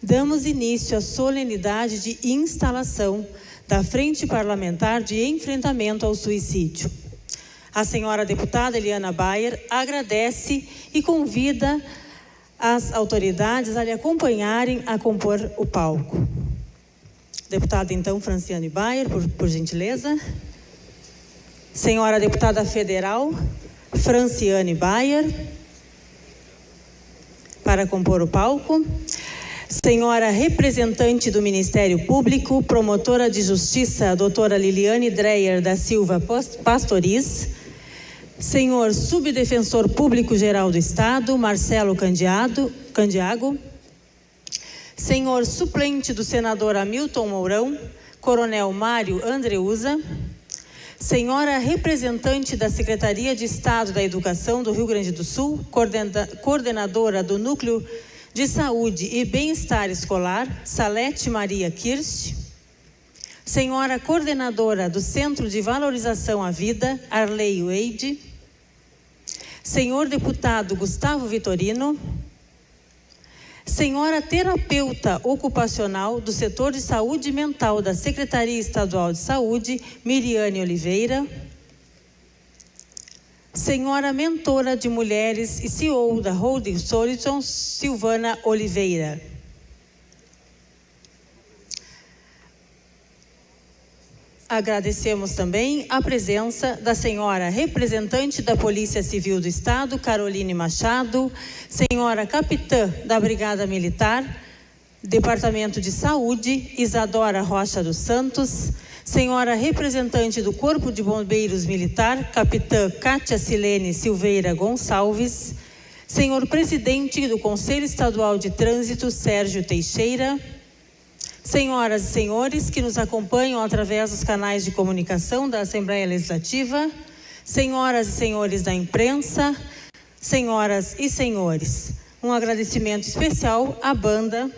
damos início à solenidade de instalação da Frente Parlamentar de Enfrentamento ao Suicídio. A senhora deputada Eliana Bayer agradece e convida as autoridades a lhe acompanharem a compor o palco. Deputada, então, Franciane Bayer, por gentileza. Senhora deputada federal Franciane Bayer, para compor o palco. Senhora representante do Ministério Público, promotora de Justiça, doutora Liliane Dreyer da Silva Pastoriz. Senhor subdefensor público-geral do Estado, Marcelo Candiago. Senhor suplente do senador Hamilton Mourão, coronel Mário Andreuza. Senhora representante da Secretaria de Estado da Educação do Rio Grande do Sul, coordenadora do Núcleo de Saúde e Bem-Estar Escolar, Salete Maria Kirst. Senhora coordenadora do Centro de Valorização à Vida, Arley Wade. Senhor deputado Gustavo Vitorino. Senhora terapeuta ocupacional do setor de saúde mental da Secretaria Estadual de Saúde, Miriane Oliveira. Senhora mentora de mulheres e CEO da Holding Solutions, Silvana Oliveira. Agradecemos também a presença da senhora representante da Polícia Civil do Estado, Caroline Machado, senhora capitã da Brigada Militar, Departamento de Saúde, Isadora Rocha dos Santos, senhora representante do Corpo de Bombeiros Militar, capitã Cátia Silene Silveira Gonçalves, senhor presidente do Conselho Estadual de Trânsito, Sérgio Teixeira, senhoras e senhores que nos acompanham através dos canais de comunicação da Assembleia Legislativa, senhoras e senhores da imprensa, senhoras e senhores, um agradecimento especial à banda,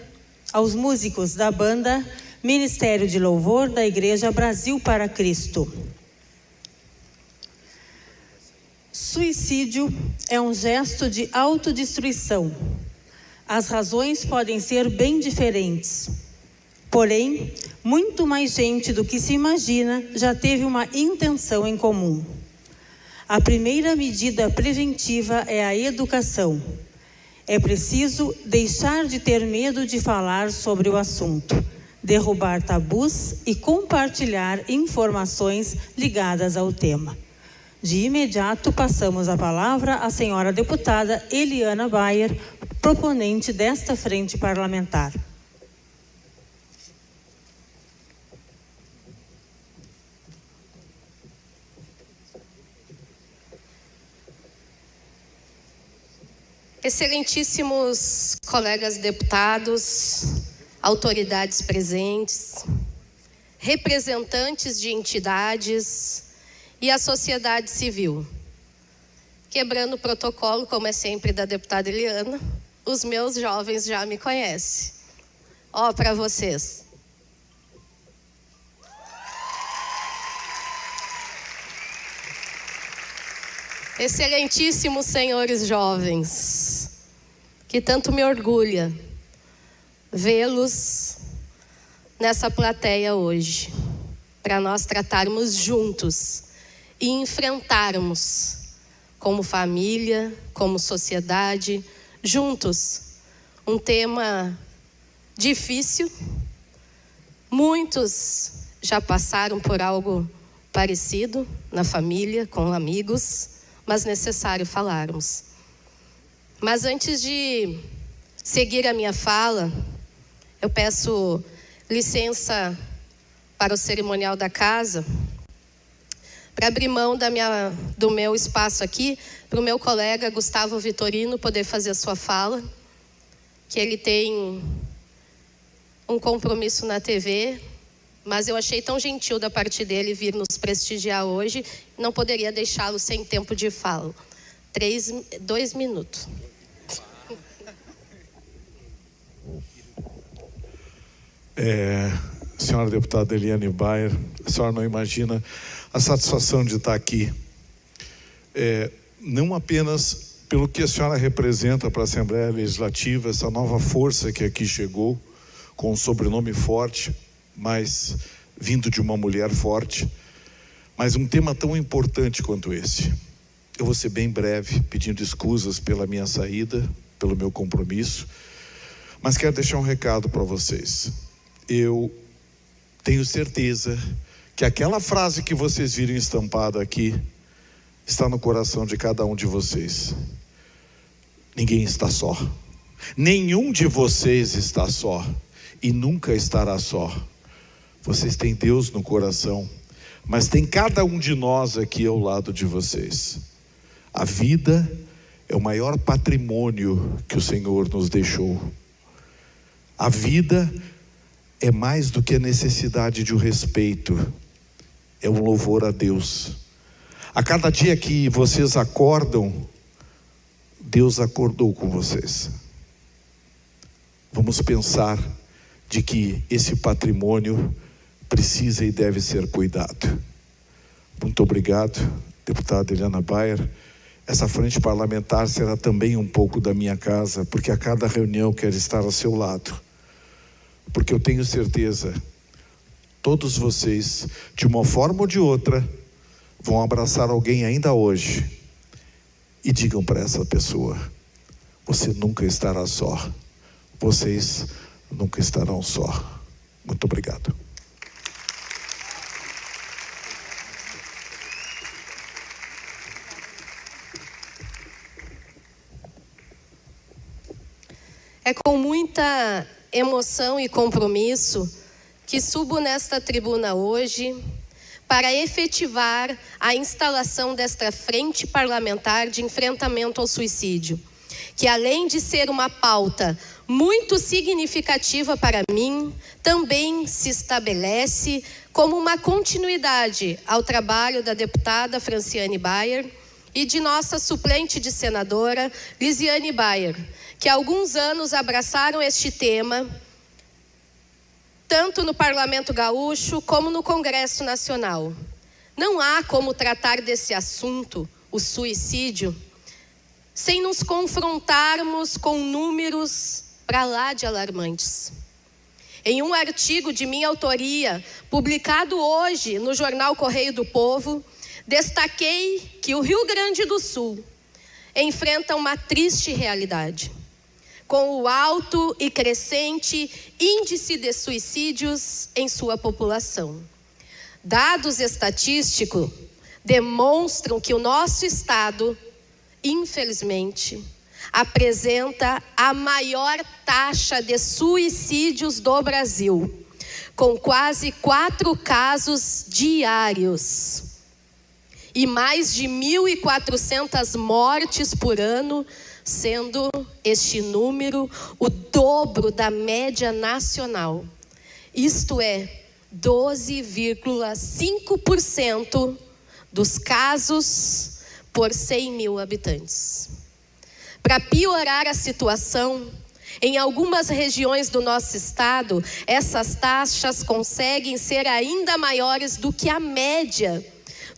aos músicos da banda Ministério de Louvor da Igreja Brasil para Cristo. Suicídio é um gesto de autodestruição. As razões podem ser bem diferentes. Porém, muito mais gente do que se imagina já teve uma intenção em comum. A primeira medida preventiva é a educação. É preciso deixar de ter medo de falar sobre o assunto, derrubar tabus e compartilhar informações ligadas ao tema. De imediato, passamos a palavra à senhora deputada Eliana Bayer, proponente desta frente parlamentar. Excelentíssimos colegas deputados, autoridades presentes, representantes de entidades e a sociedade civil. Quebrando o protocolo, como é sempre da deputada Eliana, os meus jovens já me conhecem. Ó, para vocês. Excelentíssimos senhores jovens, que tanto me orgulha vê-los nessa plateia hoje, para nós tratarmos juntos e enfrentarmos como família, como sociedade, juntos, um tema difícil. Muitos já passaram por algo parecido na família, com amigos, mas necessário falarmos. Mas antes de seguir a minha fala, eu peço licença para o cerimonial da casa, para abrir mão do meu espaço aqui, para o meu colega Gustavo Vitorino poder fazer a sua fala, que ele tem um compromisso na TV, mas eu achei tão gentil da parte dele vir nos prestigiar hoje, não poderia deixá-lo sem tempo de fala. 2 minutos. Senhora deputada Eliane Bayer, a senhora não imagina a satisfação de estar aqui, não apenas pelo que a senhora representa para a Assembleia Legislativa, essa nova força que aqui chegou, com um sobrenome forte, mas vindo de uma mulher forte, mas um tema tão importante quanto esse. Eu vou ser bem breve, pedindo escusas pela minha saída, pelo meu compromisso, mas quero deixar um recado para vocês. Eu tenho certeza que aquela frase que vocês viram estampada aqui está no coração de cada um de vocês. Ninguém está só. Nenhum de vocês está só e nunca estará só. Vocês têm Deus no coração, mas tem cada um de nós aqui ao lado de vocês. A vida é o maior patrimônio que o Senhor nos deixou. A vida é mais do que a necessidade de um respeito, é um louvor a Deus. A cada dia que vocês acordam, Deus acordou com vocês. Vamos pensar de que esse patrimônio precisa e deve ser cuidado. Muito obrigado, deputada Eliana Bayer. Essa frente parlamentar será também um pouco da minha casa, porque a cada reunião quero estar ao seu lado. Porque eu tenho certeza, todos vocês, de uma forma ou de outra, vão abraçar alguém ainda hoje e digam para essa pessoa: você nunca estará só. Vocês nunca estarão só. Muito obrigado. É com muita emoção e compromisso que subo nesta tribuna hoje para efetivar a instalação desta frente parlamentar de enfrentamento ao suicídio, que além de ser uma pauta muito significativa para mim, também se estabelece como uma continuidade ao trabalho da deputada Franciane Bayer e de nossa suplente de senadora, Lisiane Bayer, que há alguns anos abraçaram este tema, tanto no Parlamento Gaúcho como no Congresso Nacional. Não há como tratar desse assunto, o suicídio, sem nos confrontarmos com números para lá de alarmantes. Em um artigo de minha autoria, publicado hoje no jornal Correio do Povo, destaquei que o Rio Grande do Sul enfrenta uma triste realidade, com o alto e crescente índice de suicídios em sua população. Dados estatísticos demonstram que o nosso estado, infelizmente, apresenta a maior taxa de suicídios do Brasil, com quase 4 casos diários e mais de 1.400 mortes por ano, sendo este número o dobro da média nacional. Isto é, 12,5% dos casos por 100 mil habitantes. Para piorar a situação, em algumas regiões do nosso estado, essas taxas conseguem ser ainda maiores do que a média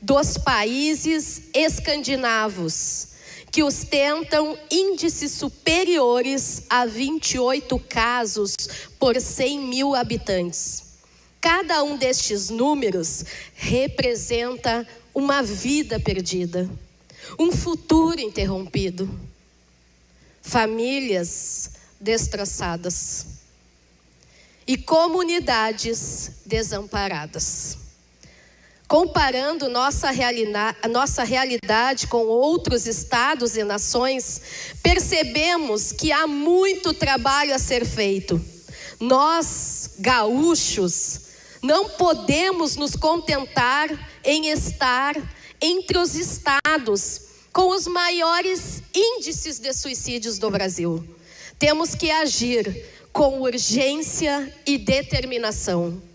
dos países escandinavos, que ostentam índices superiores a 28 casos por 100 mil habitantes. Cada um destes números representa uma vida perdida, um futuro interrompido, famílias destroçadas e comunidades desamparadas. Comparando nossa realidade com outros estados e nações, percebemos que há muito trabalho a ser feito. Nós, gaúchos, não podemos nos contentar em estar entre os estados com os maiores índices de suicídios do Brasil. Temos que agir com urgência e determinação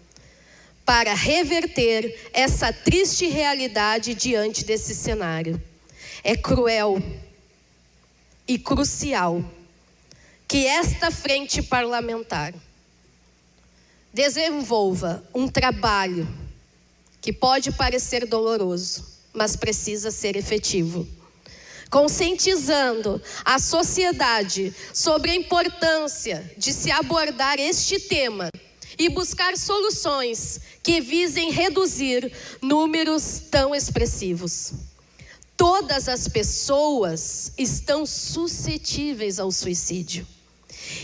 para reverter essa triste realidade diante desse cenário. É cruel e crucial que esta frente parlamentar desenvolva um trabalho que pode parecer doloroso, mas precisa ser efetivo, conscientizando a sociedade sobre a importância de se abordar este tema e buscar soluções que visem reduzir números tão expressivos. Todas as pessoas estão suscetíveis ao suicídio.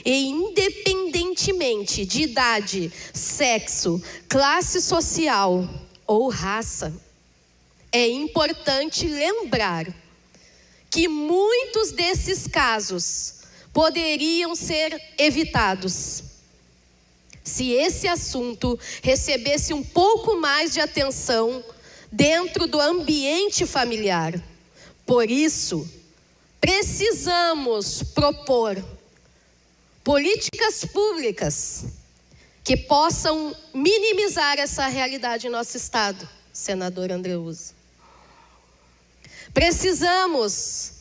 E independentemente de idade, sexo, classe social ou raça, é importante lembrar que muitos desses casos poderiam ser evitados se esse assunto recebesse um pouco mais de atenção dentro do ambiente familiar. Por isso, precisamos propor políticas públicas que possam minimizar essa realidade em nosso estado, senador Andreuzzi. Precisamos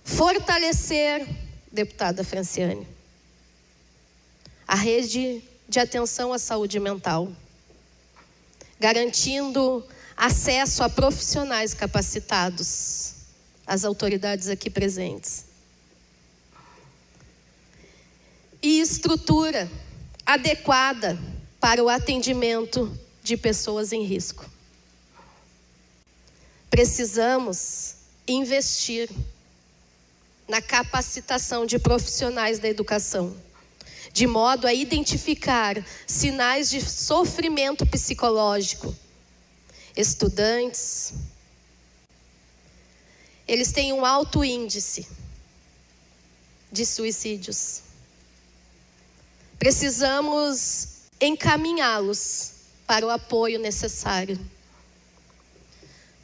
fortalecer, deputada Franciane, a rede de atenção à saúde mental, garantindo acesso a profissionais capacitados, às autoridades aqui presentes. E estrutura adequada para o atendimento de pessoas em risco. Precisamos investir na capacitação de profissionais da educação, de modo a identificar sinais de sofrimento psicológico. Estudantes, eles têm um alto índice de suicídios. Precisamos encaminhá-los para o apoio necessário.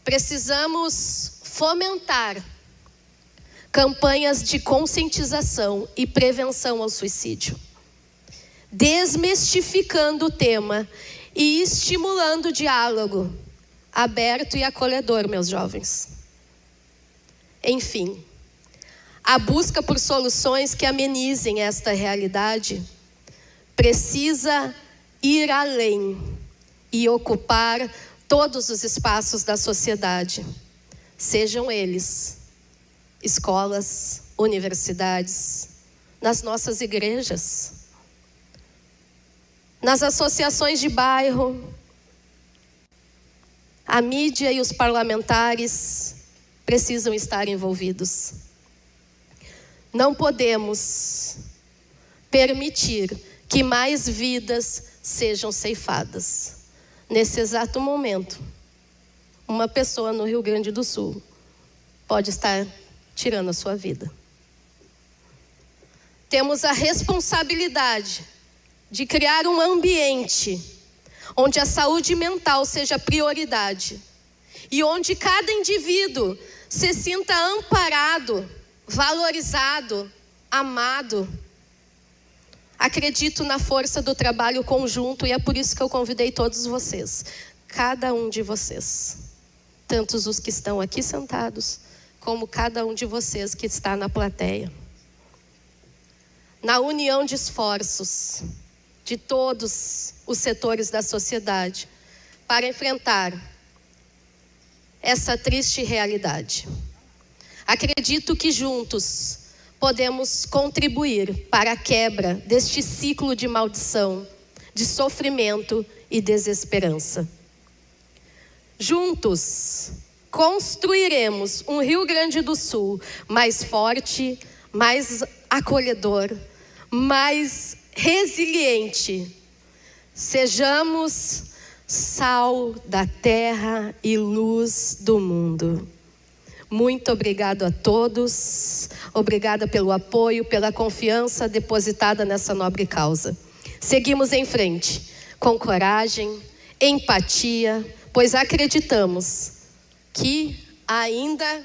Precisamos fomentar campanhas de conscientização e prevenção ao suicídio, desmistificando o tema e estimulando o diálogo aberto e acolhedor, meus jovens. Enfim, a busca por soluções que amenizem esta realidade precisa ir além e ocupar todos os espaços da sociedade, sejam eles escolas, universidades, nas nossas igrejas, nas associações de bairro. A mídia e os parlamentares precisam estar envolvidos. Não podemos permitir que mais vidas sejam ceifadas. Nesse exato momento, uma pessoa no Rio Grande do Sul pode estar tirando a sua vida. Temos a responsabilidade de criar um ambiente onde a saúde mental seja prioridade e onde cada indivíduo se sinta amparado, valorizado, amado. Acredito na força do trabalho conjunto e é por isso que eu convidei todos vocês, cada um de vocês, tanto os que estão aqui sentados, como cada um de vocês que está na plateia. Na união de esforços de todos os setores da sociedade para enfrentar essa triste realidade. Acredito que juntos podemos contribuir para a quebra deste ciclo de maldição, de sofrimento e desesperança. Juntos, construiremos um Rio Grande do Sul mais forte, mais acolhedor, mais resiliente. Sejamos sal da terra e luz do mundo. Muito obrigado a todos. Obrigada pelo apoio, pela confiança depositada nessa nobre causa. Seguimos em frente, com coragem, empatia, pois acreditamos que ainda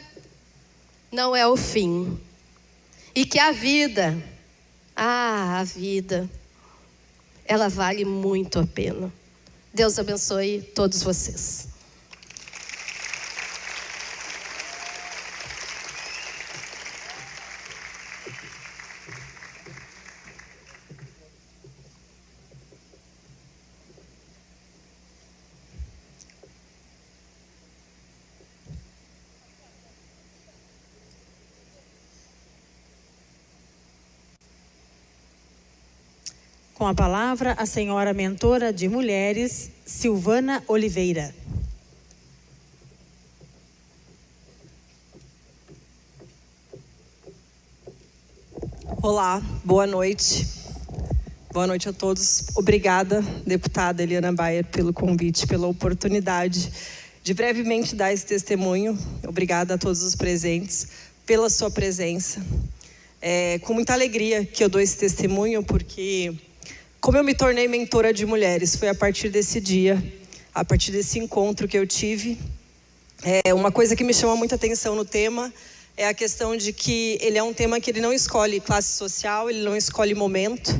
não é o fim. E que a vida, ela vale muito a pena. Deus abençoe todos vocês. Com a palavra, a senhora mentora de mulheres, Silvana Oliveira. Olá, boa noite. Boa noite a todos. Obrigada, deputada Eliana Bayer, pelo convite, pela oportunidade de brevemente dar esse testemunho. Obrigada a todos os presentes pela sua presença. É com muita alegria que eu dou esse testemunho, porque como eu me tornei mentora de mulheres, foi a partir desse dia, a partir desse encontro que eu tive. Uma coisa que me chama muita atenção no tema é a questão de que ele é um tema que ele não escolhe classe social, ele não escolhe momento.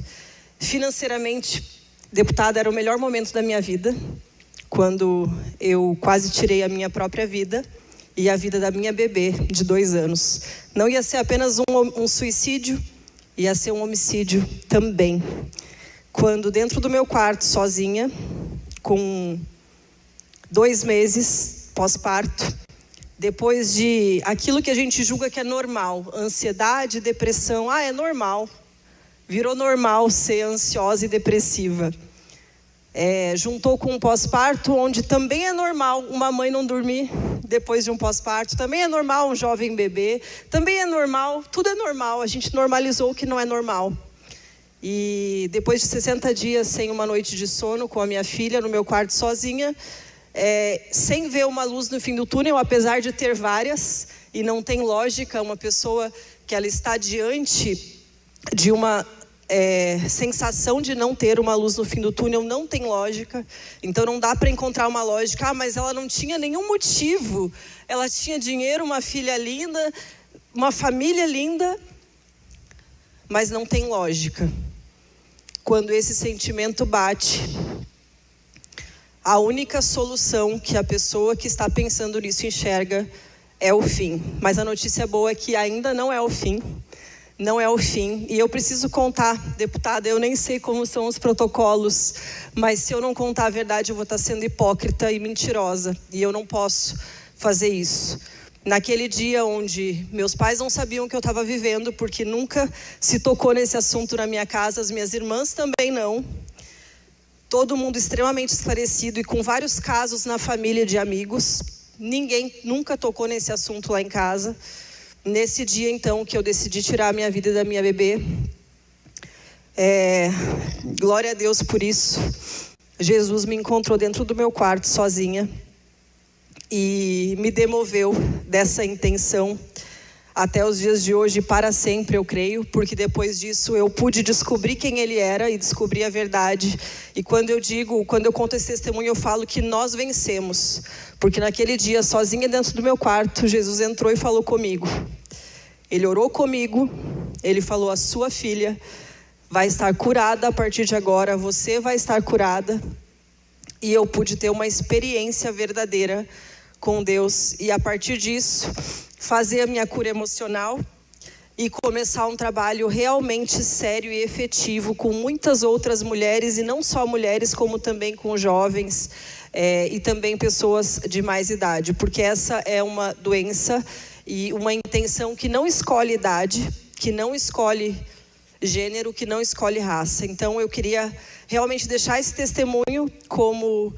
Financeiramente, deputada, era o melhor momento da minha vida, quando eu quase tirei a minha própria vida e a vida da minha bebê de 2 anos. Não ia ser apenas um suicídio, ia ser um homicídio também. Quando dentro do meu quarto, sozinha, com 2 meses pós-parto, depois de aquilo que a gente julga que é normal, ansiedade, depressão, é normal. Virou normal ser ansiosa e depressiva. Juntou com um pós-parto, onde também é normal uma mãe não dormir depois de um pós-parto, também é normal um jovem bebê, também é normal, tudo é normal, a gente normalizou o que não é normal. E depois de 60 dias sem uma noite de sono com a minha filha no meu quarto sozinha, sem ver uma luz no fim do túnel, apesar de ter várias, e não tem lógica uma pessoa que ela está diante de uma sensação de não ter uma luz no fim do túnel, não tem lógica. Então não dá para encontrar uma lógica. Mas ela não tinha nenhum motivo, ela tinha dinheiro, uma filha linda, uma família linda, mas não tem lógica. Quando esse sentimento bate, a única solução que a pessoa que está pensando nisso enxerga é o fim. Mas a notícia boa é que ainda não é o fim. Não é o fim. E eu preciso contar, deputada, eu nem sei como são os protocolos, mas se eu não contar a verdade, eu vou estar sendo hipócrita e mentirosa. E eu não posso fazer isso. Naquele dia onde meus pais não sabiam o que eu estava vivendo, porque nunca se tocou nesse assunto na minha casa, as minhas irmãs também não. Todo mundo extremamente esclarecido e com vários casos na família de amigos. Ninguém nunca tocou nesse assunto lá em casa. Nesse dia, então, que eu decidi tirar a minha vida da minha bebê. Glória a Deus por isso. Jesus me encontrou dentro do meu quarto sozinha e me demoveu dessa intenção até os dias de hoje, para sempre, eu creio, porque depois disso eu pude descobrir quem ele era e descobrir a verdade. E quando eu conto esse testemunho, eu falo que nós vencemos, porque naquele dia, sozinha dentro do meu quarto, Jesus entrou e falou comigo. Ele orou comigo, ele falou: a sua filha vai estar curada a partir de agora, você vai estar curada. E eu pude ter uma experiência verdadeira com Deus, e a partir disso fazer a minha cura emocional e começar um trabalho realmente sério e efetivo com muitas outras mulheres, e não só mulheres, como também com jovens e também pessoas de mais idade, porque essa é uma doença e uma intenção que não escolhe idade, que não escolhe gênero, que não escolhe raça. Então eu queria realmente deixar esse testemunho como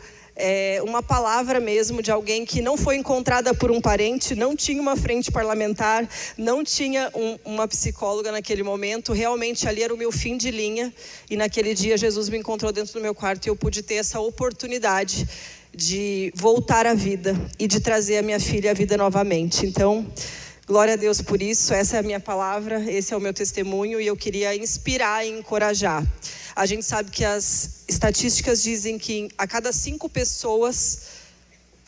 uma palavra mesmo de alguém que não foi encontrada por um parente, não tinha uma frente parlamentar, não tinha uma psicóloga naquele momento. Realmente ali era o meu fim de linha, e naquele dia Jesus me encontrou dentro do meu quarto e eu pude ter essa oportunidade de voltar à vida e de trazer a minha filha à vida novamente. Então, glória a Deus por isso. Essa é a minha palavra, esse é o meu testemunho, e eu queria inspirar e encorajar. A gente sabe que as estatísticas dizem que a cada 5 pessoas,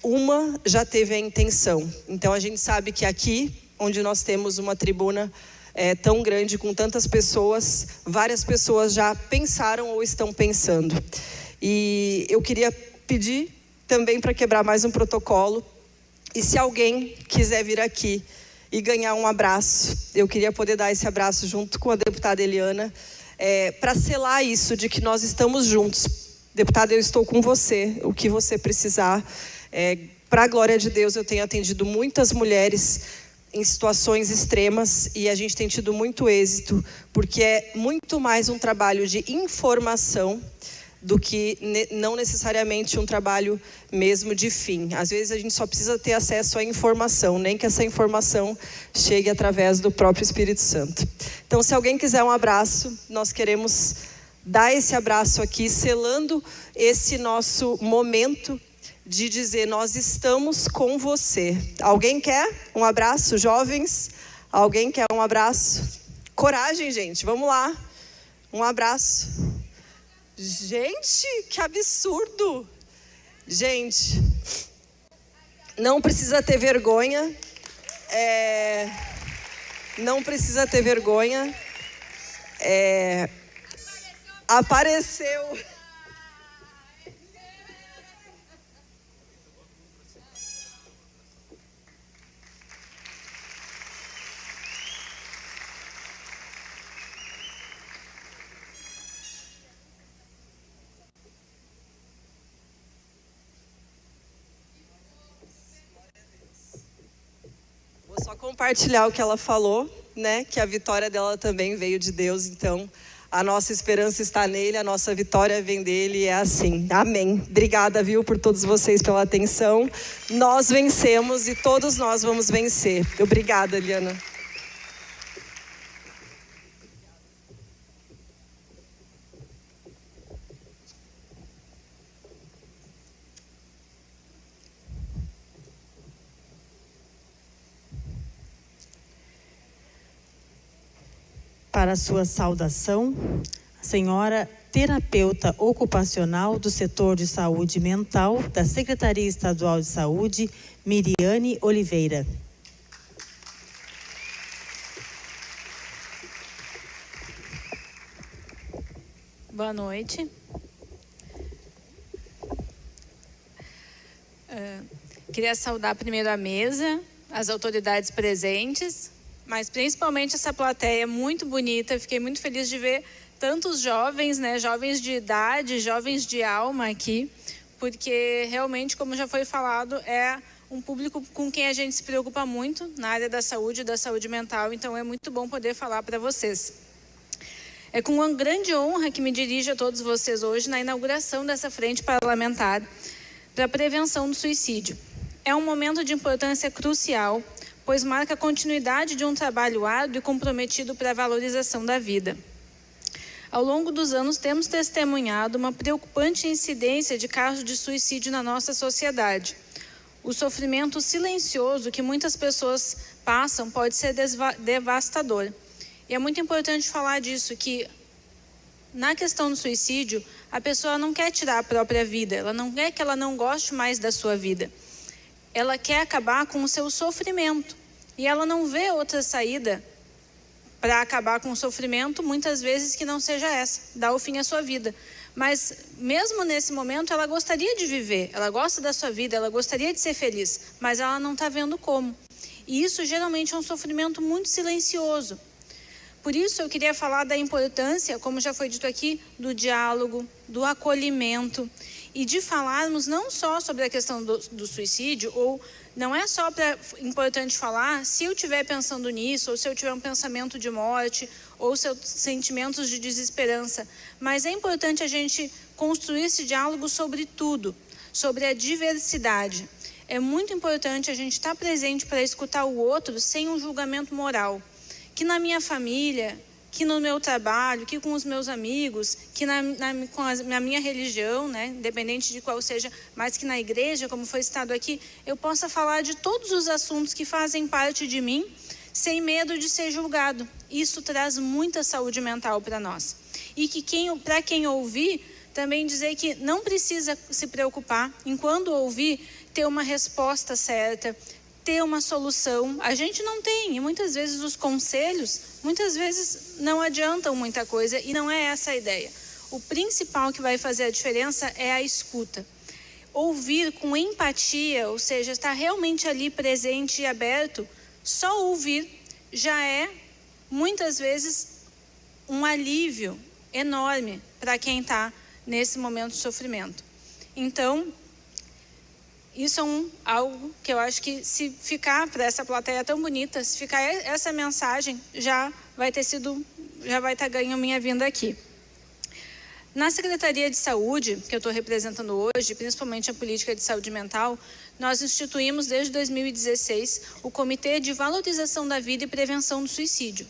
uma já teve a intenção. Então a gente sabe que aqui, onde nós temos uma tribuna tão grande, com tantas pessoas, várias pessoas já pensaram ou estão pensando. E eu queria pedir também para quebrar mais um protocolo. E se alguém quiser vir aqui e ganhar um abraço, eu queria poder dar esse abraço junto com a deputada Eliana, para selar isso de que nós estamos juntos. Deputada, eu estou com você, o que você precisar. Para a glória de Deus, eu tenho atendido muitas mulheres em situações extremas, e a gente tem tido muito êxito, porque é muito mais um trabalho de informação do que não necessariamente um trabalho mesmo de fim. Às vezes a gente só precisa ter acesso à informação, nem que essa informação chegue através do próprio Espírito Santo. Então, se alguém quiser um abraço, nós queremos dar esse abraço aqui, selando esse nosso momento de dizer: nós estamos com você. Alguém quer um abraço, jovens? Alguém quer um abraço? Coragem, gente, vamos lá. Um abraço. Gente, que absurdo! Gente, não precisa ter vergonha. Não precisa ter vergonha. Apareceu. Vou só compartilhar o que ela falou, né? Que a vitória dela também veio de Deus. Então, a nossa esperança está nele, a nossa vitória vem dele, e é assim. Amém. Obrigada, viu, por todos vocês pela atenção. Nós vencemos e todos nós vamos vencer. Obrigada, Eliana. Para sua saudação, a senhora terapeuta ocupacional do setor de saúde mental da Secretaria Estadual de Saúde, Miriane Oliveira. Boa noite. Queria saudar primeiro a mesa, as autoridades presentes, mas principalmente essa plateia muito bonita. Fiquei muito feliz de ver tantos jovens, né, jovens de idade, jovens de alma aqui, porque realmente, como já foi falado, é um público com quem a gente se preocupa muito na área da saúde mental, então é muito bom poder falar para vocês. É com uma grande honra que me dirijo a todos vocês hoje na inauguração dessa frente parlamentar para a prevenção do suicídio. É um momento de importância crucial, pois marca a continuidade de um trabalho árduo e comprometido para a valorização da vida. Ao longo dos anos, temos testemunhado uma preocupante incidência de casos de suicídio na nossa sociedade. O sofrimento silencioso que muitas pessoas passam pode ser devastador. E é muito importante falar disso, que na questão do suicídio, a pessoa não quer tirar a própria vida, ela não quer que ela não goste mais da sua vida. Ela quer acabar com o seu sofrimento. E ela não vê outra saída para acabar com o sofrimento, muitas vezes, que não seja essa, dar o fim à sua vida. Mas, mesmo nesse momento, ela gostaria de viver, ela gosta da sua vida, ela gostaria de ser feliz, mas ela não está vendo como. E isso, geralmente, é um sofrimento muito silencioso. Por isso, eu queria falar da importância, como já foi dito aqui, do diálogo, do acolhimento, e de falarmos não só sobre a questão do suicídio, ou não é só importante falar se eu estiver pensando nisso, ou se eu tiver um pensamento de morte, ou sentimentos de desesperança, mas é importante a gente construir esse diálogo sobre tudo, sobre a diversidade. É muito importante a gente estar presente para escutar o outro sem um julgamento moral. Que na minha família, que no meu trabalho, que com os meus amigos, que na minha religião, né, independente de qual seja, mas que na igreja, como foi citado aqui, eu possa falar de todos os assuntos que fazem parte de mim, sem medo de ser julgado. Isso traz muita saúde mental para nós. E que para quem ouvir, também dizer que não precisa se preocupar em, quando ouvir, ter uma resposta certa, ter uma solução. A gente não tem, e muitas vezes os conselhos, muitas vezes não adiantam muita coisa, e não é essa a ideia. O principal que vai fazer a diferença é a escuta. Ouvir com empatia, ou seja, estar realmente ali presente e aberto, só ouvir já é, muitas vezes, um alívio enorme para quem está nesse momento de sofrimento. Então, isso é algo que eu acho que, se ficar para essa plateia tão bonita, se ficar essa mensagem, já vai estar ganho minha vinda aqui. Na Secretaria de Saúde, que eu estou representando hoje, principalmente a política de saúde mental, nós instituímos desde 2016 o Comitê de Valorização da Vida e Prevenção do Suicídio.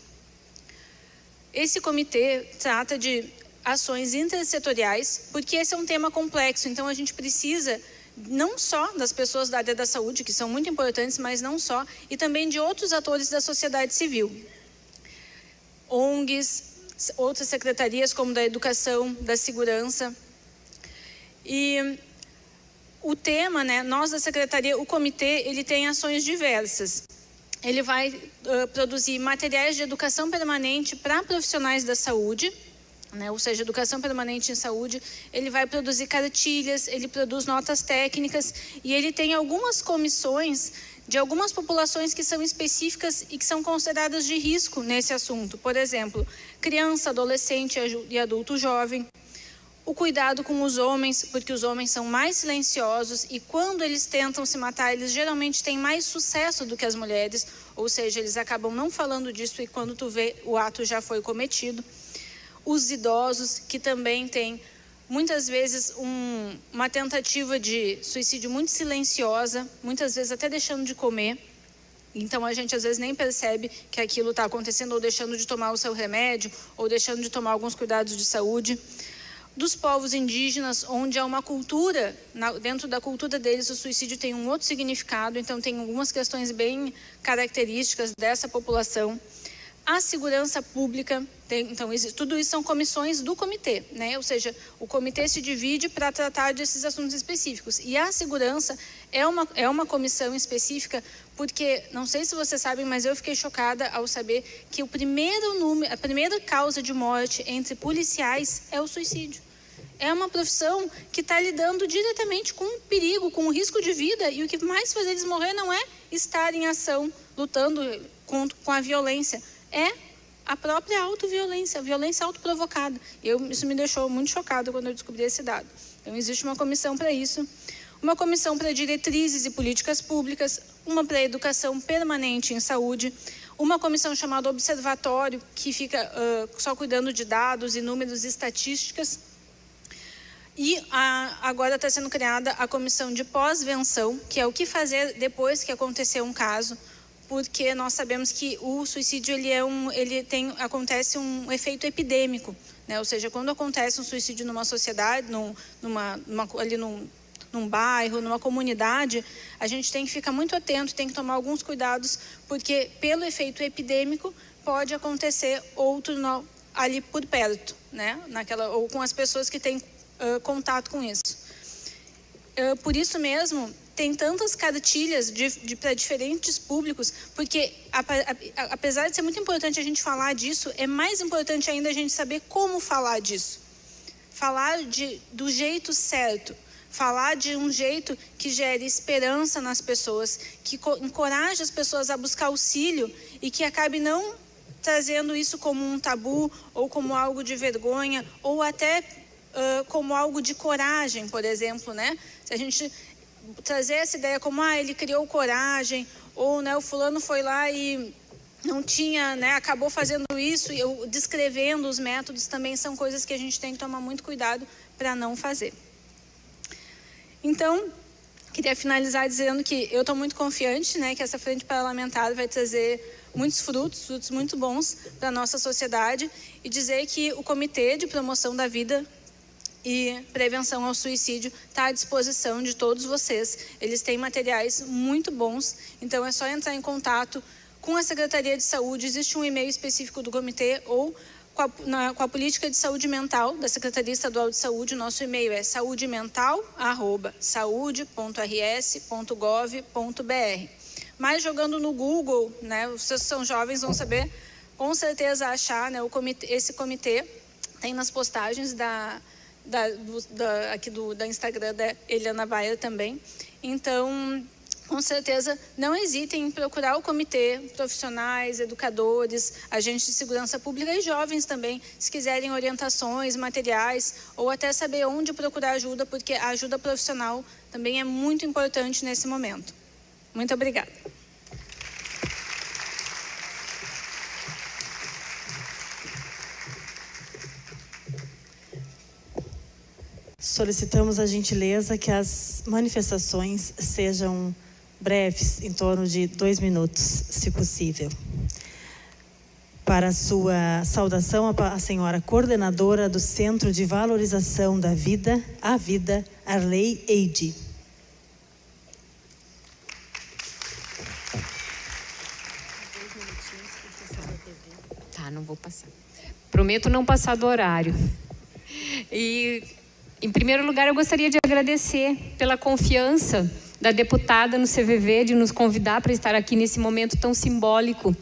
Esse comitê trata de ações intersetoriais, porque esse é um tema complexo, então a gente precisa não só das pessoas da área da saúde, que são muito importantes, mas não só, e também de outros atores da sociedade civil. ONGs, outras secretarias como da Educação, da Segurança. E o tema, né, nós da Secretaria, o comitê, ele tem ações diversas. Ele vai produzir materiais de educação permanente para profissionais da saúde, né, ou seja, educação permanente em saúde. Ele vai produzir cartilhas, ele produz notas técnicas e ele tem algumas comissões de algumas populações que são específicas e que são consideradas de risco nesse assunto. Por exemplo, criança, adolescente e adulto jovem. O cuidado com os homens, porque os homens são mais silenciosos e quando eles tentam se matar, eles geralmente têm mais sucesso do que as mulheres, ou seja, eles acabam não falando disso e quando tu vê, o ato já foi cometido. Os idosos, que também têm muitas vezes uma tentativa de suicídio muito silenciosa, muitas vezes até deixando de comer. Então a gente às vezes nem percebe que aquilo está acontecendo, ou deixando de tomar o seu remédio, ou deixando de tomar alguns cuidados de saúde. Dos povos indígenas, onde há uma cultura, dentro da cultura deles o suicídio tem um outro significado, então tem algumas questões bem características dessa população. A segurança pública, então tudo isso são comissões do comitê, né? Ou seja, o comitê se divide para tratar desses assuntos específicos. E a segurança é uma comissão específica, porque, não sei se vocês sabem, mas eu fiquei chocada ao saber que a primeira causa de morte entre policiais é o suicídio. É uma profissão que está lidando diretamente com o perigo, com o risco de vida, e o que mais faz eles morrer não é estar em ação, lutando com a violência, é a própria autoviolência, a violência autoprovocada. Isso me deixou muito chocada quando eu descobri esse dado. Então, existe uma comissão para isso, uma comissão para diretrizes e políticas públicas, uma para educação permanente em saúde, uma comissão chamada Observatório, que fica só cuidando de dados e números e estatísticas. E agora está sendo criada a comissão de pós-venção, que é o que fazer depois que acontecer um caso, porque nós sabemos que o suicídio acontece um efeito epidêmico, né? Ou seja, quando acontece um suicídio numa sociedade, num bairro, numa comunidade, a gente tem que ficar muito atento, tem que tomar alguns cuidados, porque pelo efeito epidêmico pode acontecer outro ali por perto, né? Ou com as pessoas que têm contato com isso. Por isso mesmo, tem tantas cartilhas para diferentes públicos, porque apesar de ser muito importante a gente falar disso, é mais importante ainda a gente saber como falar disso. Falar do jeito certo, falar de um jeito que gere esperança nas pessoas, que encoraje as pessoas a buscar auxílio e que acabe não trazendo isso como um tabu ou como algo de vergonha ou até como algo de coragem, por exemplo, né? Se a gente trazer essa ideia como, ele criou coragem, ou, né, o fulano foi lá e não tinha, né, acabou fazendo isso, e eu descrevendo os métodos, também são coisas que a gente tem que tomar muito cuidado para não fazer. Então, queria finalizar dizendo que eu estou muito confiante, né, que essa frente parlamentar vai trazer muitos frutos muito bons para a nossa sociedade, e dizer que o Comitê de Promoção da Vida e Prevenção ao Suicídio está à disposição de todos vocês. Eles têm materiais muito bons, então é só entrar em contato com a Secretaria de Saúde. Existe um e-mail específico do comitê ou com a política de saúde mental da Secretaria Estadual de Saúde. O nosso e-mail é saudemental@saude.rs.gov.br. Mas jogando no Google, né, vocês que são jovens vão saber com certeza achar, né, esse comitê. Tem nas postagens aqui da Instagram da Eliana Bayer também. Então, com certeza não hesitem em procurar o comitê, profissionais, educadores, agentes de segurança pública e jovens também, se quiserem orientações, materiais, ou até saber onde procurar ajuda, porque a ajuda profissional também é muito importante nesse momento. Muito obrigada. Solicitamos a gentileza que as manifestações sejam breves, em torno de 2 minutos, se possível. Para a sua saudação, a senhora coordenadora do Centro de Valorização da Vida, a Vida, Arley Eide. Tá, não vou passar. Prometo não passar do horário. E, em primeiro lugar, eu gostaria de agradecer pela confiança da deputada no CVV, de nos convidar para estar aqui nesse momento tão simbólico.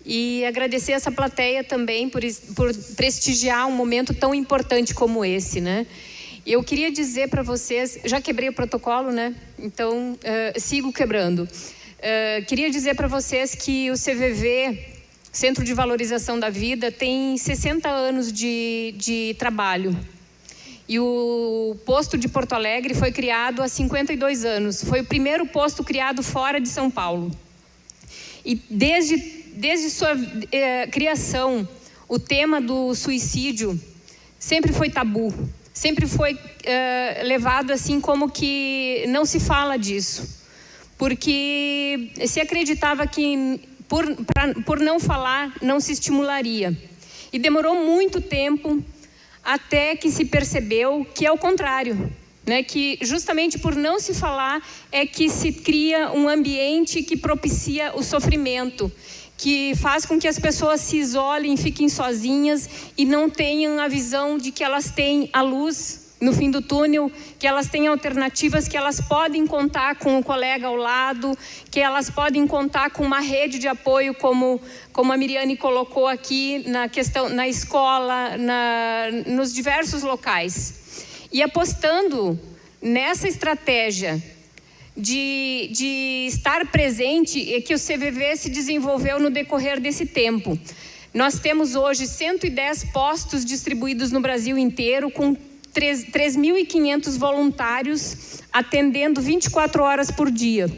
E agradecer essa plateia também por prestigiar um momento tão importante como esse, né? Eu queria dizer para vocês, já quebrei o protocolo, né? Então, sigo quebrando. Queria dizer para vocês que o CVV, Centro de Valorização da Vida, tem 60 anos de trabalho. E o posto de Porto Alegre foi criado há 52 anos. Foi o primeiro posto criado fora de São Paulo. E desde sua criação, o tema do suicídio sempre foi tabu. Sempre foi levado assim como que não se fala disso. Porque se acreditava que por não falar, não se estimularia. E demorou muito tempo até que se percebeu que é o contrário, né? Que justamente por não se falar é que se cria um ambiente que propicia o sofrimento, que faz com que as pessoas se isolem, fiquem sozinhas e não tenham a visão de que elas têm a luz no fim do túnel, que elas têm alternativas, que elas podem contar com o colega ao lado, que elas podem contar com uma rede de apoio, como a Miriane colocou aqui, na escola, nos diversos locais. E apostando nessa estratégia de estar presente, é que o CVV se desenvolveu no decorrer desse tempo. Nós temos hoje 110 postos distribuídos no Brasil inteiro, com 3.500 voluntários atendendo 24 horas por dia.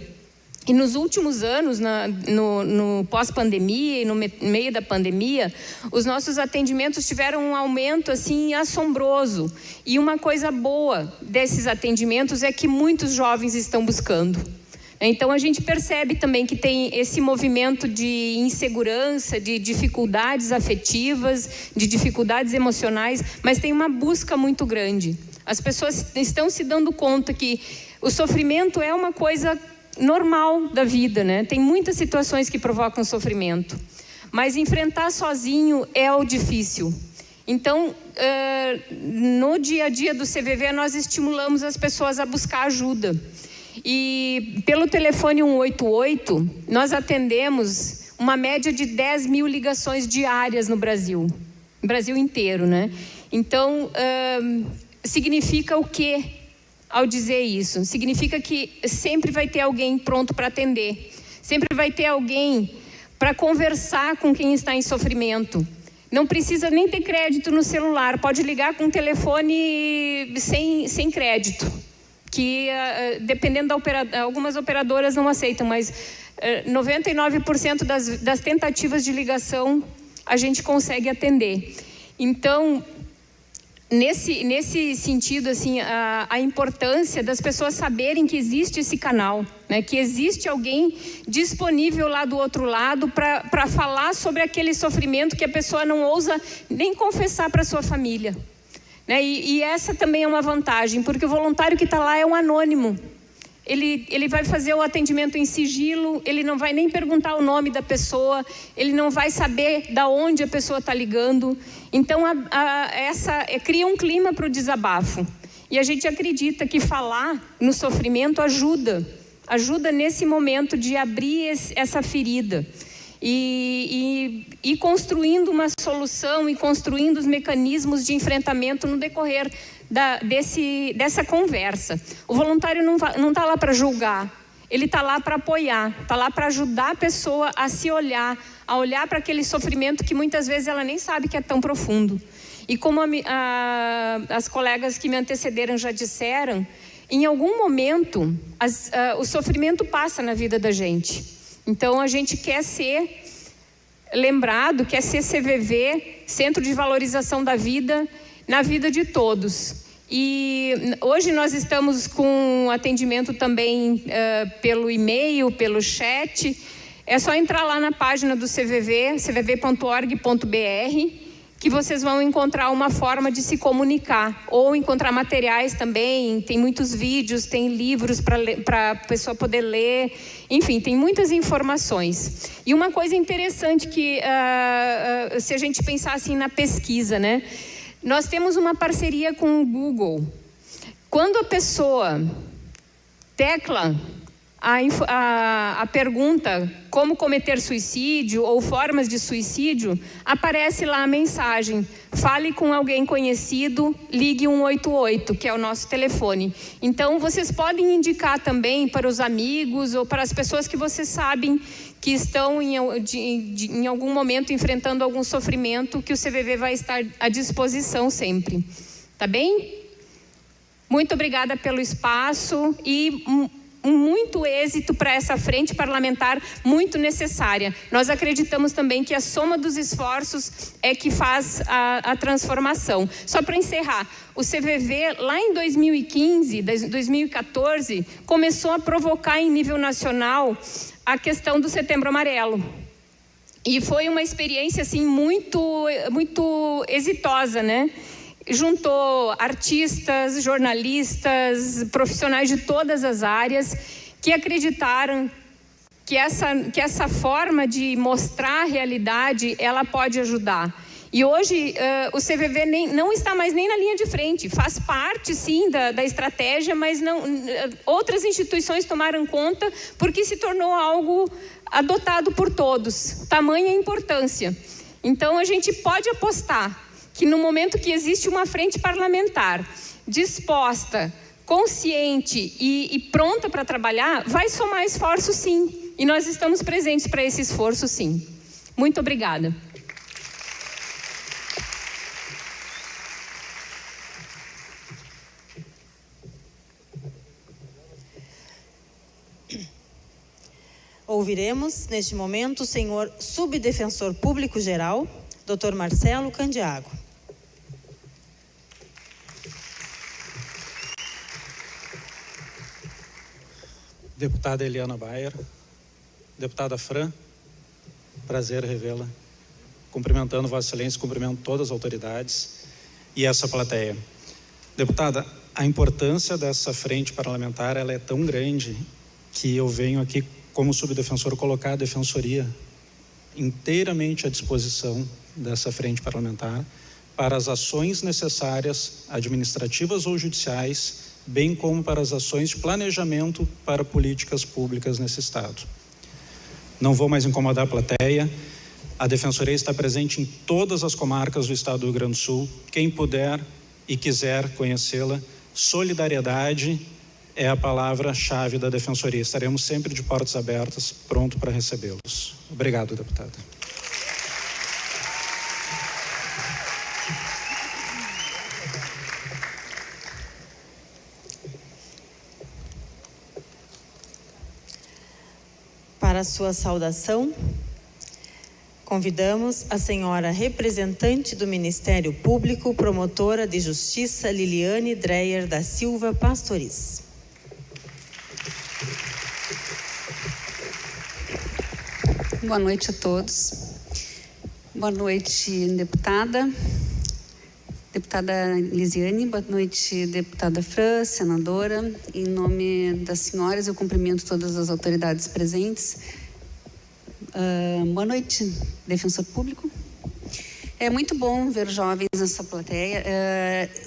E nos últimos anos, no pós-pandemia e no meio da pandemia, os nossos atendimentos tiveram um aumento assim assombroso. E uma coisa boa desses atendimentos é que muitos jovens estão buscando. Então a gente percebe também que tem esse movimento de insegurança, de dificuldades afetivas, de dificuldades emocionais, mas tem uma busca muito grande. As pessoas estão se dando conta que o sofrimento é uma coisa normal da vida, né? Tem muitas situações que provocam sofrimento, mas enfrentar sozinho é o difícil. Então, no dia a dia do CVV, nós estimulamos as pessoas a buscar ajuda. E pelo telefone 188, nós atendemos uma média de 10.000 ligações diárias no Brasil inteiro, né? Então, significa o quê ao dizer isso? Significa que sempre vai ter alguém pronto para atender, sempre vai ter alguém para conversar com quem está em sofrimento. Não precisa nem ter crédito no celular, pode ligar com um telefone sem crédito, que dependendo da operadora, algumas operadoras não aceitam, mas 99% das tentativas de ligação a gente consegue atender. Então, nesse sentido, assim, a importância das pessoas saberem que existe esse canal, né? Que existe alguém disponível lá do outro lado para falar sobre aquele sofrimento que a pessoa não ousa nem confessar para sua família. Né? E essa também é uma vantagem, porque o voluntário que está lá é um anônimo. Ele vai fazer o atendimento em sigilo, ele não vai nem perguntar o nome da pessoa, ele não vai saber de onde a pessoa está ligando. Então, cria um clima para o desabafo. E a gente acredita que falar no sofrimento ajuda nesse momento de abrir essa ferida. E construindo uma solução e construindo os mecanismos de enfrentamento no decorrer dessa conversa. O voluntário não está lá para julgar, ele está lá para apoiar, está lá para ajudar a pessoa a se olhar, a olhar para aquele sofrimento que muitas vezes ela nem sabe que é tão profundo. E como as colegas que me antecederam já disseram, em algum momento o sofrimento passa na vida da gente. Então a gente quer ser lembrado, quer ser CVV, Centro de Valorização da Vida, na vida de todos. E hoje nós estamos com atendimento também pelo e-mail, pelo chat. É só entrar lá na página do CVV, cvv.org.br, que vocês vão encontrar uma forma de se comunicar, ou encontrar materiais também. Tem muitos vídeos, tem livros para a pessoa poder ler, enfim, tem muitas informações. E uma coisa interessante que, se a gente pensar assim na pesquisa, né? Nós temos uma parceria com o Google. Quando a pessoa tecla a pergunta como cometer suicídio ou formas de suicídio, aparece lá a mensagem: fale com alguém conhecido, ligue 188, que é o nosso telefone. Então vocês podem indicar também para os amigos ou para as pessoas que vocês sabem que estão em algum momento enfrentando algum sofrimento, que o CVV vai estar à disposição sempre. Tá bem? Muito obrigada pelo espaço e muito êxito para essa frente parlamentar muito necessária. Nós acreditamos também que a soma dos esforços é que faz a transformação. Só para encerrar, o CVV lá em 2015, 2014, começou a provocar em nível nacional a questão do Setembro Amarelo. E foi uma experiência assim muito exitosa, né? Juntou artistas, jornalistas, profissionais de todas as áreas que acreditaram que essa forma de mostrar a realidade, ela pode ajudar. E hoje o CVV não está mais nem na linha de frente, faz parte sim da estratégia, mas outras instituições tomaram conta porque se tornou algo adotado por todos, tamanha importância. Então a gente pode apostar que no momento que existe uma frente parlamentar disposta, consciente e pronta para trabalhar, vai somar esforço sim. E nós estamos presentes para esse esforço sim. Muito obrigada. Ouviremos, neste momento, o senhor Subdefensor Público Geral, Dr. Marcelo Candiago. Deputada Eliana Bayer, deputada Fran, prazer revê-la. Cumprimentando Vossa Excelência, cumprimento todas as autoridades e essa plateia. Deputada, a importância dessa frente parlamentar ela é tão grande que eu venho aqui, como subdefensor, colocar a defensoria inteiramente à disposição dessa frente parlamentar para as ações necessárias, administrativas ou judiciais, bem como para as ações de planejamento para políticas públicas nesse Estado. Não vou mais incomodar a plateia. A Defensoria está presente em todas as comarcas do Estado do Rio Grande do Sul. Quem puder e quiser conhecê-la, solidariedade é a palavra-chave da Defensoria. Estaremos sempre de portas abertas, pronto para recebê-los. Obrigado, deputada. Para a sua saudação, convidamos a senhora representante do Ministério Público, promotora de Justiça, Liliane Dreyer da Silva Pastoriz. Boa noite a todos. Boa noite, deputada Lisiane, boa noite, deputada Fran, senadora. Em nome das senhoras, eu cumprimento todas as autoridades presentes. Boa noite, defensor público. É muito bom ver jovens nessa plateia.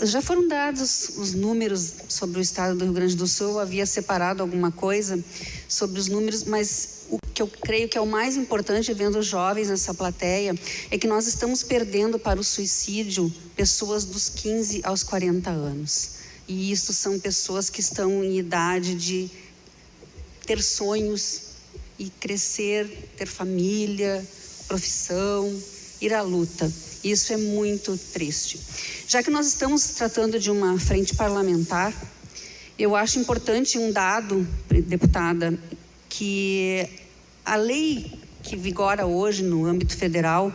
Já foram dados os números sobre o estado do Rio Grande do Sul. Eu havia separado alguma coisa sobre os números, mas o que eu creio que é o mais importante, vendo os jovens nessa plateia, é que nós estamos perdendo para o suicídio pessoas dos 15 aos 40 anos. E isso são pessoas que estão em idade de ter sonhos e crescer, ter família, profissão, ir à luta. Isso é muito triste. Já que nós estamos tratando de uma frente parlamentar, eu acho importante um dado, deputada, que a lei que vigora hoje no âmbito federal,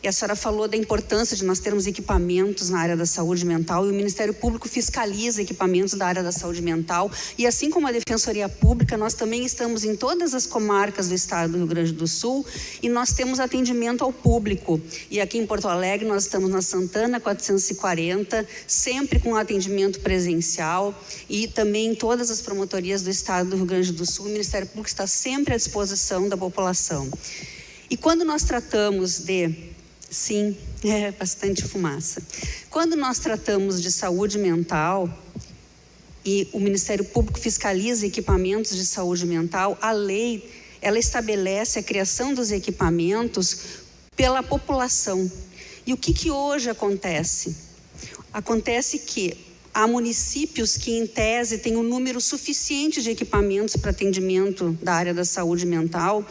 e a senhora falou da importância de nós termos equipamentos na área da saúde mental, e o Ministério Público fiscaliza equipamentos da área da saúde mental, e assim como a Defensoria Pública, nós também estamos em todas as comarcas do estado do Rio Grande do Sul, e nós temos atendimento ao público. E aqui em Porto Alegre nós estamos na Santana 440, sempre com atendimento presencial, e também em todas as promotorias do estado do Rio Grande do Sul, o Ministério Público está sempre à disposição da população. E quando nós tratamos de... Sim, é bastante fumaça. Quando nós tratamos de saúde mental e o Ministério Público fiscaliza equipamentos de saúde mental, a lei, ela estabelece a criação dos equipamentos pela população. E o que hoje acontece? Acontece que há municípios que, em tese, têm um número suficiente de equipamentos para atendimento da área da saúde mental,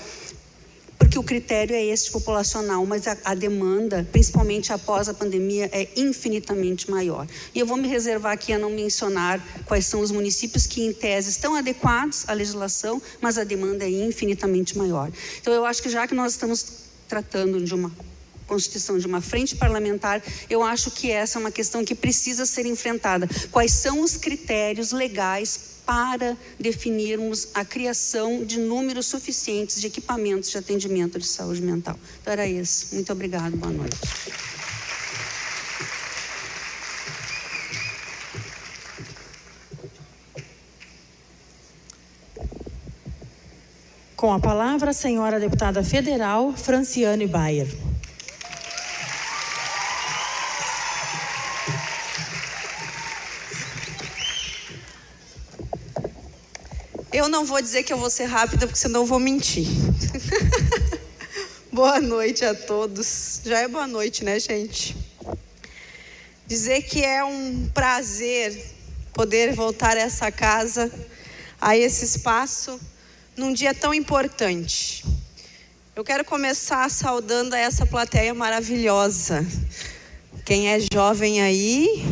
porque o critério é este populacional, mas a demanda, principalmente após a pandemia, é infinitamente maior. E eu vou me reservar aqui a não mencionar quais são os municípios que, em tese, estão adequados à legislação, mas a demanda é infinitamente maior. Então, eu acho que já que nós estamos tratando de uma constituição de uma frente parlamentar, eu acho que essa é uma questão que precisa ser enfrentada. Quais são os critérios legais para definirmos a criação de números suficientes de equipamentos de atendimento de saúde mental? Então era isso. Muito obrigada. Boa noite. Com a palavra, a senhora deputada federal Franciane Bayer. Eu não vou dizer que eu vou ser rápida, porque senão eu vou mentir. Boa noite a todos. Já é boa noite, né, gente? Dizer que é um prazer poder voltar a essa casa, a esse espaço, num dia tão importante. Eu quero começar saudando essa plateia maravilhosa. Quem é jovem aí...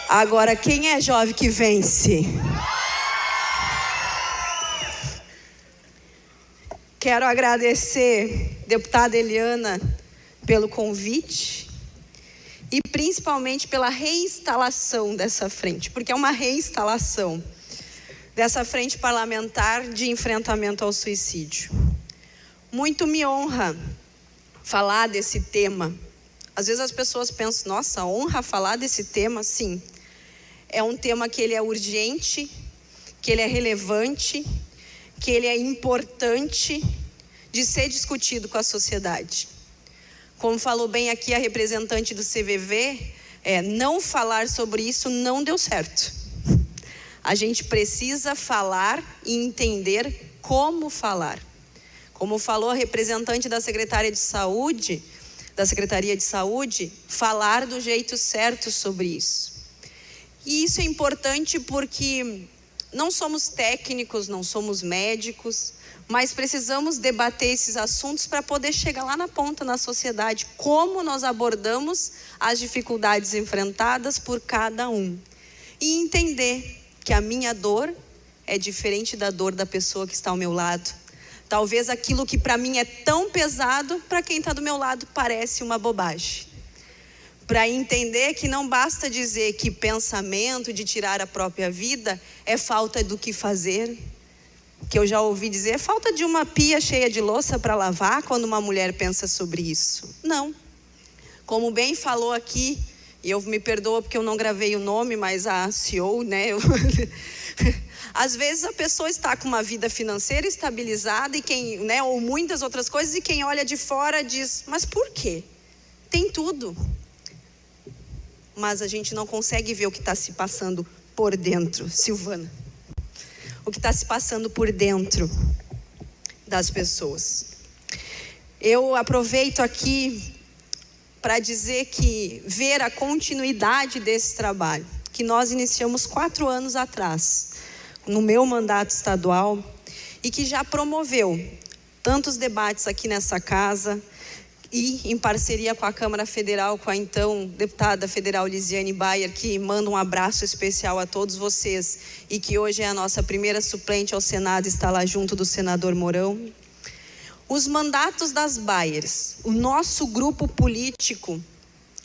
Agora, quem é jovem que vence? Quero agradecer, deputada Eliana, pelo convite e principalmente pela reinstalação dessa frente, porque é uma reinstalação dessa frente parlamentar de enfrentamento ao suicídio. Muito me honra falar desse tema. Às vezes as pessoas pensam, nossa, honra falar desse tema? Sim. É um tema que ele é urgente, que ele é relevante, que ele é importante de ser discutido com a sociedade. Como falou bem aqui a representante do CVV, não falar sobre isso não deu certo. A gente precisa falar e entender como falar. Como falou a representante da Secretaria de Saúde, falar do jeito certo sobre isso. E isso é importante porque não somos técnicos, não somos médicos, mas precisamos debater esses assuntos para poder chegar lá na ponta, na sociedade, como nós abordamos as dificuldades enfrentadas por cada um. E entender que a minha dor é diferente da dor da pessoa que está ao meu lado. Talvez aquilo que para mim é tão pesado, para quem está do meu lado parece uma bobagem. Para entender que não basta dizer que pensamento de tirar a própria vida é falta do que fazer, que eu já ouvi dizer, é falta de uma pia cheia de louça para lavar quando uma mulher pensa sobre isso. Não. Como bem falou aqui, e eu me perdoa porque eu não gravei o nome, mas a CEO, né? Às vezes a pessoa está com uma vida financeira estabilizada e ou muitas outras coisas, e quem olha de fora diz, mas por quê? Tem tudo. Mas a gente não consegue ver o que está se passando por dentro, Silvana. O que está se passando por dentro das pessoas. Eu aproveito aqui para dizer que ver a continuidade desse trabalho, que nós iniciamos 4 anos atrás, no meu mandato estadual e que já promoveu tantos debates aqui nessa casa e em parceria com a Câmara Federal, com a então deputada federal Lisiane Bayer, que manda um abraço especial a todos vocês e que hoje é a nossa primeira suplente ao Senado, está lá junto do senador Mourão. Os mandatos das Bayers, o nosso grupo político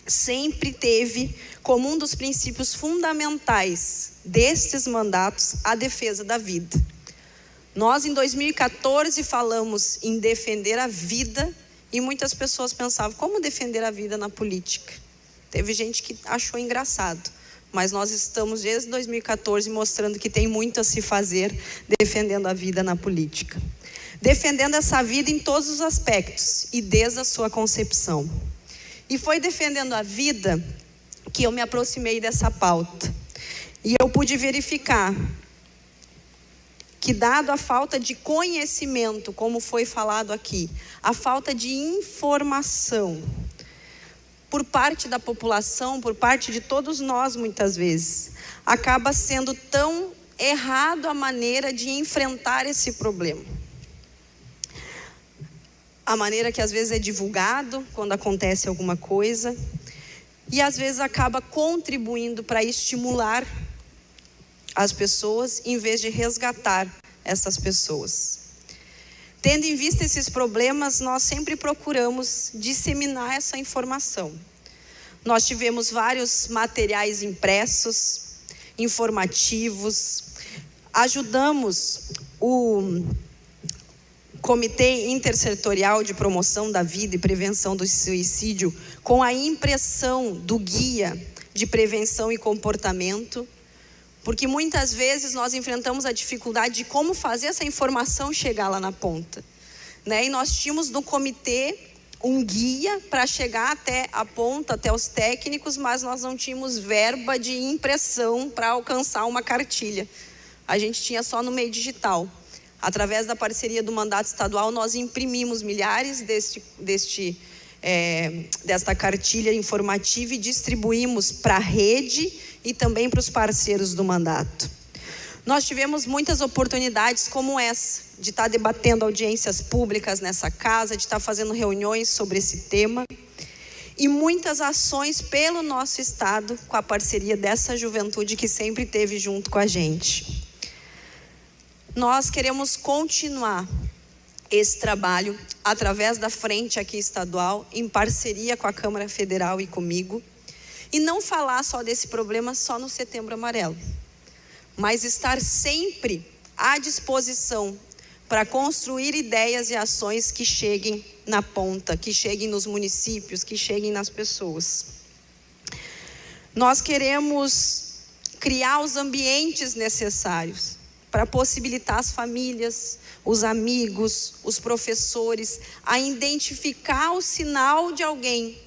sempre teve como um dos princípios fundamentais destes mandatos a defesa da vida. Nós, em 2014, falamos em defender a vida e muitas pessoas pensavam, como defender a vida na política? Teve gente que achou engraçado, mas nós estamos desde 2014 mostrando que tem muito a se fazer defendendo a vida na política. Defendendo essa vida em todos os aspectos e desde a sua concepção. E foi defendendo a vida que eu me aproximei dessa pauta. E eu pude verificar que, dado a falta de conhecimento, como foi falado aqui, a falta de informação por parte da população, por parte de todos nós muitas vezes, acaba sendo tão errado a maneira de enfrentar esse problema. A maneira que às vezes é divulgado quando acontece alguma coisa e às vezes acaba contribuindo para estimular as pessoas em vez de resgatar essas pessoas. Tendo em vista esses problemas, nós sempre procuramos disseminar essa informação. Nós tivemos vários materiais impressos, informativos, ajudamos o Comitê Intersetorial de Promoção da Vida e Prevenção do Suicídio com a impressão do guia de prevenção e comportamento, porque muitas vezes nós enfrentamos a dificuldade de como fazer essa informação chegar lá na ponta, né? E nós tínhamos no comitê um guia para chegar até a ponta, até os técnicos, mas nós não tínhamos verba de impressão para alcançar uma cartilha. A gente tinha só no meio digital. Através da parceria do mandato estadual, nós imprimimos milhares desta cartilha informativa e distribuímos para a rede e também para os parceiros do mandato. Nós tivemos muitas oportunidades como essa, de estar debatendo audiências públicas nessa casa, de estar fazendo reuniões sobre esse tema e muitas ações pelo nosso estado com a parceria dessa juventude que sempre esteve junto com a gente. Nós queremos continuar esse trabalho através da frente aqui estadual, em parceria com a Câmara Federal e comigo, e não falar só desse problema só no Setembro Amarelo, mas estar sempre à disposição para construir ideias e ações que cheguem na ponta, que cheguem nos municípios, que cheguem nas pessoas. Nós queremos criar os ambientes necessários para possibilitar as famílias, os amigos, os professores, a identificar o sinal de alguém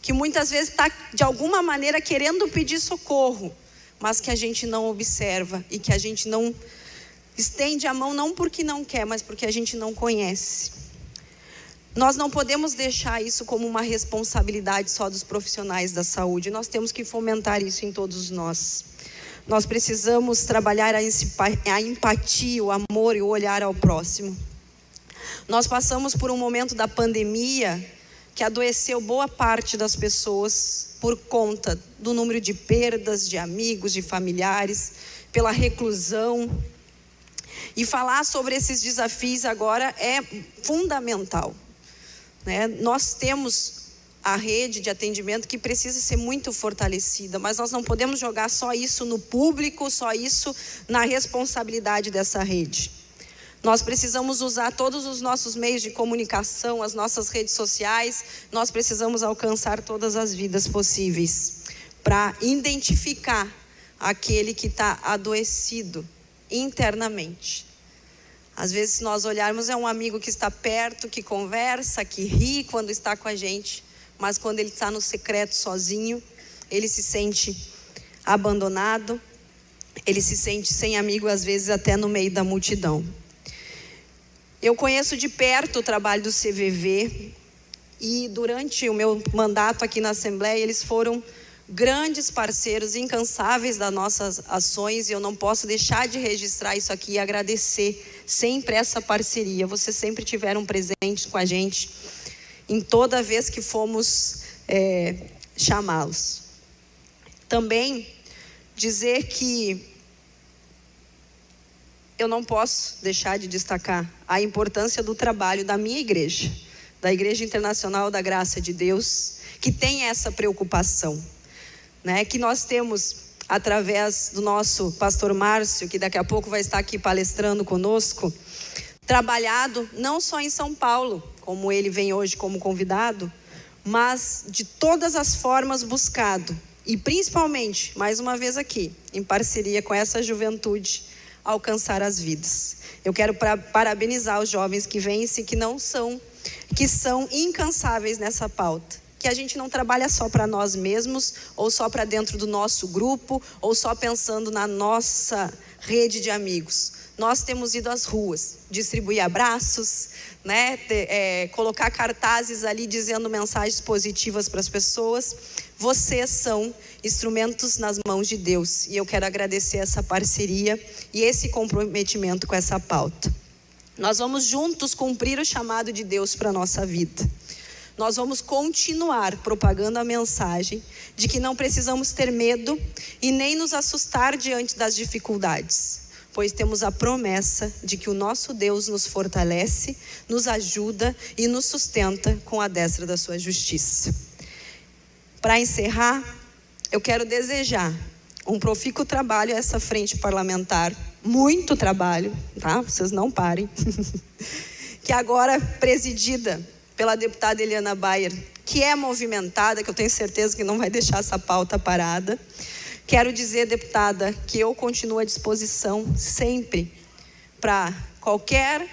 que muitas vezes está, de alguma maneira, querendo pedir socorro, mas que a gente não observa e que a gente não estende a mão, não porque não quer, mas porque a gente não conhece. Nós não podemos deixar isso como uma responsabilidade só dos profissionais da saúde, nós temos que fomentar isso em todos nós. Nós precisamos trabalhar a empatia, o amor e o olhar ao próximo. Nós passamos por um momento da pandemia que adoeceu boa parte das pessoas por conta do número de perdas de amigos, de familiares, pela reclusão. E falar sobre esses desafios agora é fundamental, né? Nós temos a rede de atendimento que precisa ser muito fortalecida, mas nós não podemos jogar só isso no público, só isso na responsabilidade dessa rede. Nós precisamos usar todos os nossos meios de comunicação, as nossas redes sociais, nós precisamos alcançar todas as vidas possíveis para identificar aquele que está adoecido internamente. Às vezes, se nós olharmos, é um amigo que está perto, que conversa, que ri quando está com a gente, mas quando ele está no secreto sozinho, ele se sente abandonado, ele se sente sem amigo, às vezes até no meio da multidão. Eu conheço de perto o trabalho do CVV e durante o meu mandato aqui na Assembleia, eles foram grandes parceiros incansáveis das nossas ações, e eu não posso deixar de registrar isso aqui e agradecer sempre essa parceria. Vocês sempre tiveram presente com a gente em toda vez que fomos chamá-los. Também dizer que eu não posso deixar de destacar a importância do trabalho da minha igreja, da Igreja Internacional da Graça de Deus, que tem essa preocupação, né? Que nós temos, através do nosso pastor Márcio, que daqui a pouco vai estar aqui palestrando conosco, trabalhado não só em São Paulo, como ele vem hoje como convidado, mas de todas as formas buscado, e principalmente, mais uma vez aqui, em parceria com essa juventude, alcançar as vidas. Eu quero parabenizar os jovens que vencem, que são incansáveis nessa pauta. Que a gente não trabalha só para nós mesmos, ou só para dentro do nosso grupo, ou só pensando na nossa rede de amigos. Nós temos ido às ruas, distribuir abraços, né? Colocar cartazes ali dizendo mensagens positivas para as pessoas. Vocês são instrumentos nas mãos de Deus, e eu quero agradecer essa parceria e esse comprometimento com essa pauta. Nós vamos juntos cumprir o chamado de Deus para a nossa vida. Nós vamos continuar propagando a mensagem de que não precisamos ter medo e nem nos assustar diante das dificuldades, pois temos a promessa de que o nosso Deus nos fortalece, nos ajuda e nos sustenta com a destra da sua justiça. Para encerrar, eu quero desejar um profícuo trabalho a essa frente parlamentar, muito trabalho, tá? Vocês não parem, que agora presidida pela deputada Eliana Bayer, que é movimentada, que eu tenho certeza que não vai deixar essa pauta parada. Quero dizer, deputada, que eu continuo à disposição sempre para qualquer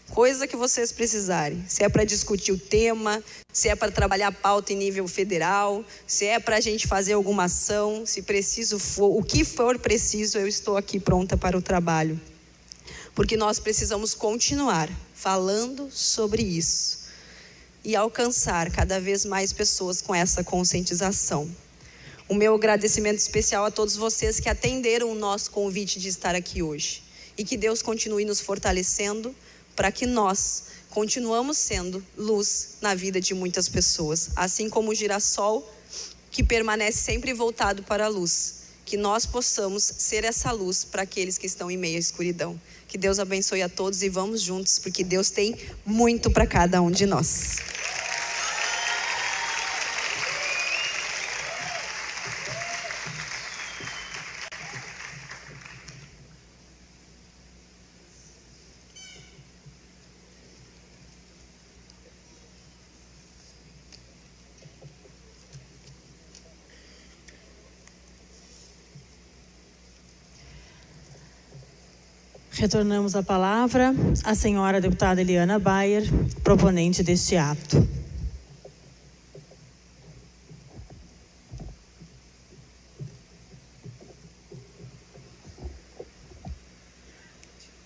coisa que vocês precisarem. Se é para discutir o tema, se é para trabalhar a pauta em nível federal, se é para a gente fazer alguma ação, se preciso for, o que for preciso, eu estou aqui pronta para o trabalho. Porque nós precisamos continuar falando sobre isso e alcançar cada vez mais pessoas com essa conscientização. O meu agradecimento especial a todos vocês que atenderam o nosso convite de estar aqui hoje. E que Deus continue nos fortalecendo para que nós continuamos sendo luz na vida de muitas pessoas. Assim como o girassol que permanece sempre voltado para a luz. Que nós possamos ser essa luz para aqueles que estão em meio à escuridão. Que Deus abençoe a todos e vamos juntos, porque Deus tem muito para cada um de nós. Retornamos a palavra à senhora deputada Eliana Bayer, proponente deste ato.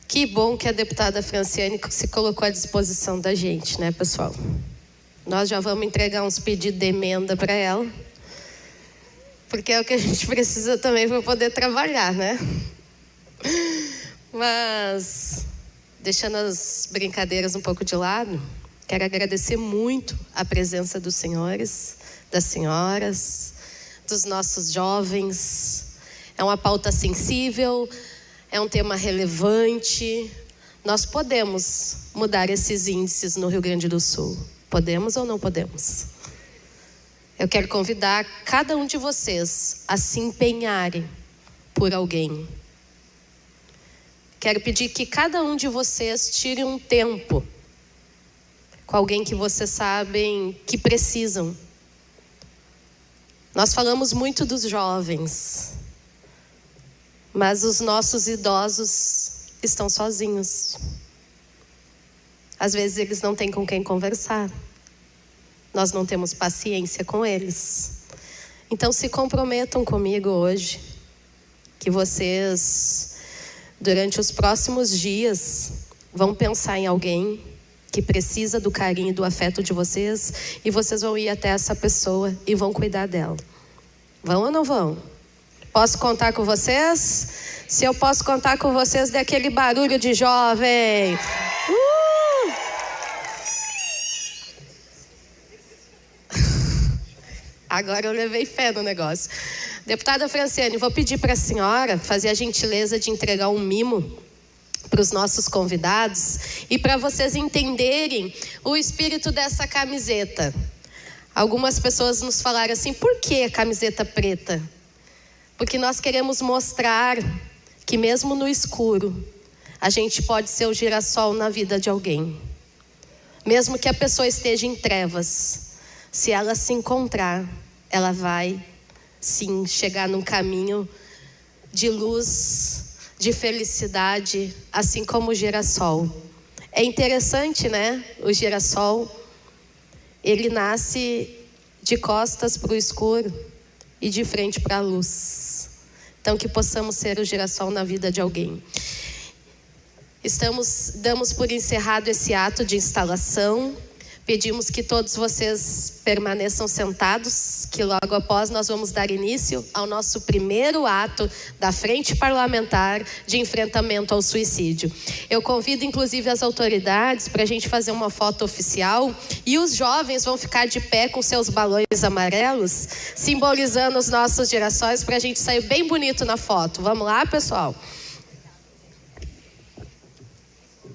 Que bom que a deputada Franciane se colocou à disposição da gente, né, pessoal? Nós já vamos entregar uns pedidos de emenda para ela, porque é o que a gente precisa também para poder trabalhar, né? Mas, deixando as brincadeiras um pouco de lado, quero agradecer muito a presença dos senhores, das senhoras, dos nossos jovens. É uma pauta sensível, é um tema relevante. Nós podemos mudar esses índices no Rio Grande do Sul. Podemos ou não podemos? Eu quero convidar cada um de vocês a se empenharem por alguém. Quero pedir que cada um de vocês tire um tempo com alguém que vocês sabem que precisam. Nós falamos muito dos jovens, mas os nossos idosos estão sozinhos. Às vezes eles não têm com quem conversar. Nós não temos paciência com eles. Então se comprometam comigo hoje, que vocês, durante os próximos dias, vão pensar em alguém que precisa do carinho e do afeto de vocês, e vocês vão ir até essa pessoa e vão cuidar dela. Vão ou não vão? Posso contar com vocês? Se eu posso contar com vocês, dê aquele barulho de jovem. Agora eu levei fé no negócio. Deputada Franciane, vou pedir para a senhora fazer a gentileza de entregar um mimo para os nossos convidados e para vocês entenderem o espírito dessa camiseta. Algumas pessoas nos falaram assim, por que a camiseta preta? Porque nós queremos mostrar que mesmo no escuro, a gente pode ser o girassol na vida de alguém. Mesmo que a pessoa esteja em trevas, se ela se encontrar, ela vai sim chegar num caminho de luz, de felicidade, assim como o girassol. É interessante, né? O girassol, ele nasce de costas para o escuro e de frente para a luz. Então, que possamos ser o girassol na vida de alguém. Damos por encerrado esse ato de instalação. Pedimos que todos vocês permaneçam sentados, que logo após nós vamos dar início ao nosso primeiro ato da Frente Parlamentar de Enfrentamento ao Suicídio. Eu convido inclusive as autoridades para a gente fazer uma foto oficial e os jovens vão ficar de pé com seus balões amarelos, simbolizando os nossos girassóis para a gente sair bem bonito na foto. Vamos lá, pessoal?